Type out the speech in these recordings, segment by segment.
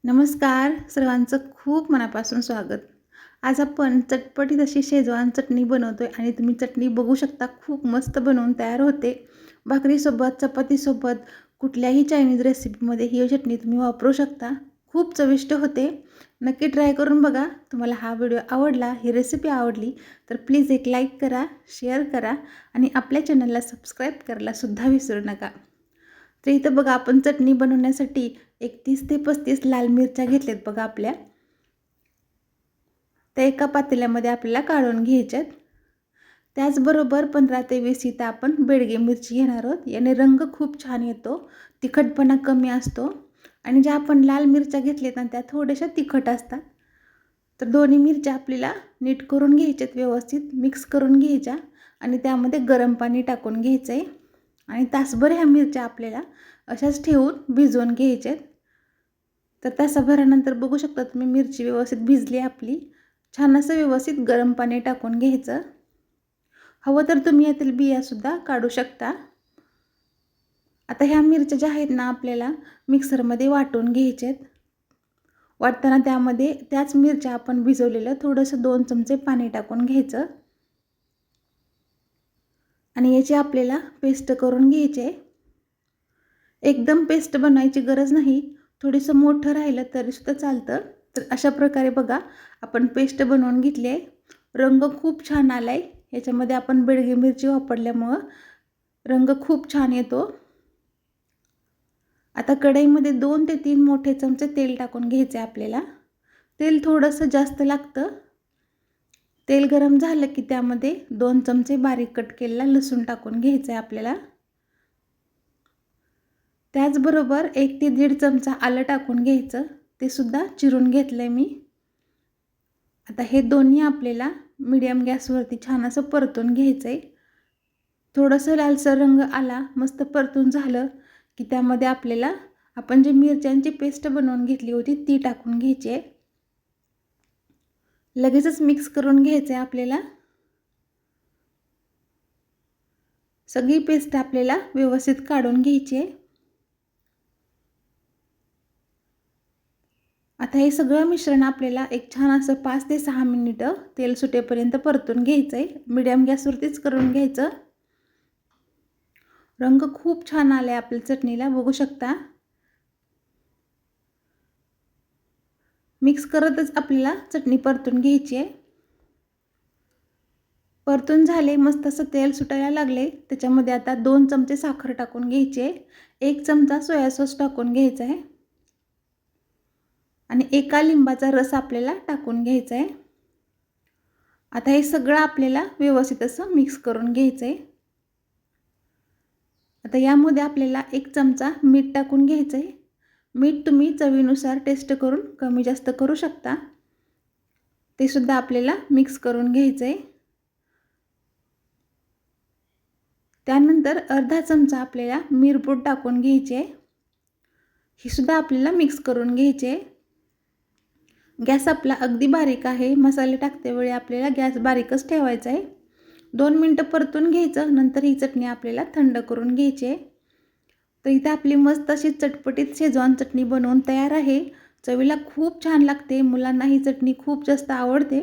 नमस्कार सर्वांचं खूप मनापासून स्वागत। आज आपण चटपटीत अशी शेजवान चटणी बनवतोय आणि तुम्ही चटणी बघू शकता, खूप मस्त बनवून तयार होते। भाकरीसोबत, चपातीसोबत, कुठल्याही चायनीज रेसिपीमध्ये ही चटणी तुम्ही वापरू शकता। खूप चविष्ट होते। नक्की ट्राय करून बघा। तुम्हाला हा व्हिडिओ आवडला, ही रेसिपी आवडली तर प्लीज एक लाईक करा, शेअर करा आणि आपल्या चॅनलला सबस्क्राईब करायला सुद्धा विसरू नका। तर इथं बघा, आपण चटणी बनवण्यासाठी 31 ते 35 लाल मिरच्या घेतल्यात बघा आपल्या। त्या एका पातेल्यामध्ये आपल्याला काढून घ्यायच्यात। त्याचबरोबर 15 ते 20 इथं आपण बेडगे मिरची घेणार आहोत। याने रंग खूप छान येतो, तिखटपणा कमी असतो आणि ज्या आपण लाल मिरच्या घेतल्यात ना त्या थोड्याशा तिखट असतात। तर दोन्ही मिरच्या आपल्याला नीट करून घ्यायच्यात, व्यवस्थित मिक्स करून घ्यायच्या आणि त्यामध्ये गरम पाणी टाकून घ्यायचं आहे आणि तासभर ह्या मिरच्या आपल्याला अशाच ठेवून भिजवून घ्यायच्यात। तर तासाभरानंतर बघू शकता तुम्ही, मिरची व्यवस्थित भिजली आपली। छान असं व्यवस्थित गरम पाणी टाकून घ्यायचं। हवं तर तुम्ही यातील बिया सुद्धा काढू शकता। आता ह्या मिरच्या ज्या आहेत ना आपल्याला मिक्सरमध्ये वाटून घ्यायच्यात। वाटताना त्यामध्ये त्याच मिरच्या आपण भिजवलेलं थोडंसं 2 चमचे पाणी टाकून घ्यायचं आणि याची आपल्याला पेस्ट करून घ्यायची आहे। एकदम पेस्ट बनवायची गरज नाही, थोडंसं मोठं राहिलं तरी सुद्धा चालतं। तर अशा प्रकारे बघा आपण पेस्ट बनवून घेतली आहे। रंग खूप छान आलाय, याच्यामध्ये आपण बेडगी मिरची वापरल्यामुळं रंग खूप छान येतो। आता कढईमध्ये 2 ते 3 मोठे चमचे तेल टाकून घ्यायचे आपल्याला। तेल थोडंसं जास्त लागतं। तेल गरम झालं की त्यामध्ये 2 चमचे बारीक कट केलेला लसूण टाकून घ्यायचं आहे आपल्याला। त्याचबरोबर 1 ते 1.5 चमचा आलं टाकून घ्यायचं, ते सुद्धा चिरून घेतलंय मी। आता हे दोन्ही आपल्याला मीडियम गॅसवरती छान असं परतून घ्यायचंय। थोडंसं लालसर रंग आला, मस्त परतून झालं की त्यामध्ये आपल्याला आपण जी मिरच्यांची पेस्ट बनवून घेतली होती ती टाकून घ्यायची आहे। लगेचच मिक्स करून घ्यायचं आहे आपल्याला। सगळी पेस्ट आपल्याला व्यवस्थित काढून घ्यायची आहे। आता हे सगळं मिश्रण आपल्याला एक छान असं 5 ते 6 मिनिटं तेल सुटेपर्यंत परतून घ्यायचं आहे। मीडियम गॅसवरतीच करून घ्यायचं। रंग खूप छान आलाय आपल्या चटणीला, बघू शकता। मिक्स करतच आपल्याला चटणी परतून घ्यायची आहे। परतून झाले, मस्त असं तेल सुटायला लागले, त्याच्यामध्ये आता 2 चमचे साखर टाकून घ्यायची आहे। 1 चमचा सोया सॉस टाकून घ्यायचा आहे आणि एका लिंबाचा रस आपल्याला टाकून घ्यायचा आहे। आता हे सगळं आपल्याला व्यवस्थित असं मिक्स करून घ्यायचं आहे। आता यामध्ये आपल्याला 1 चमचा मीठ टाकून घ्यायचं आहे। मीठ तुम्ही चवीनुसार टेस्ट करून कमी जास्त करू शकता। ते सुद्धा आपल्याला मिक्स करून घ्यायचं आहे। त्यानंतर अर्धा चमचा आपल्याला मिरपूड टाकून घ्यायची आहे। ही सुद्धा आपल्याला मिक्स करून घ्यायची आहे। गॅस आपला अगदी बारीक आहे, मसाले टाकतेवेळी आपल्याला गॅस बारीकच ठेवायचा आहे। 2 मिनिटं परतून घ्यायचं, नंतर ही चटणी आपल्याला थंड करून घ्यायची आहे। तर इथे आपली मस्त अशी चटपटीत शेजवान चटणी बनवून तयार आहे। चवीला खूप छान लागते, मुलांना ही चटणी खूप जास्त आवडते।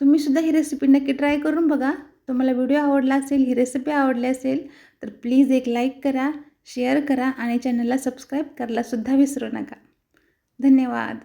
तुम्ही सुद्धा ही रेसिपी नक्की ट्राय करून बघा। तुम्हाला व्हिडिओ आवडला असेल, ही रेसिपी आवडली असेल तर प्लीज एक लाईक करा, शेअर करा आणि चॅनलला सबस्क्राईब करायला सुद्धा विसरू नका। धन्यवाद।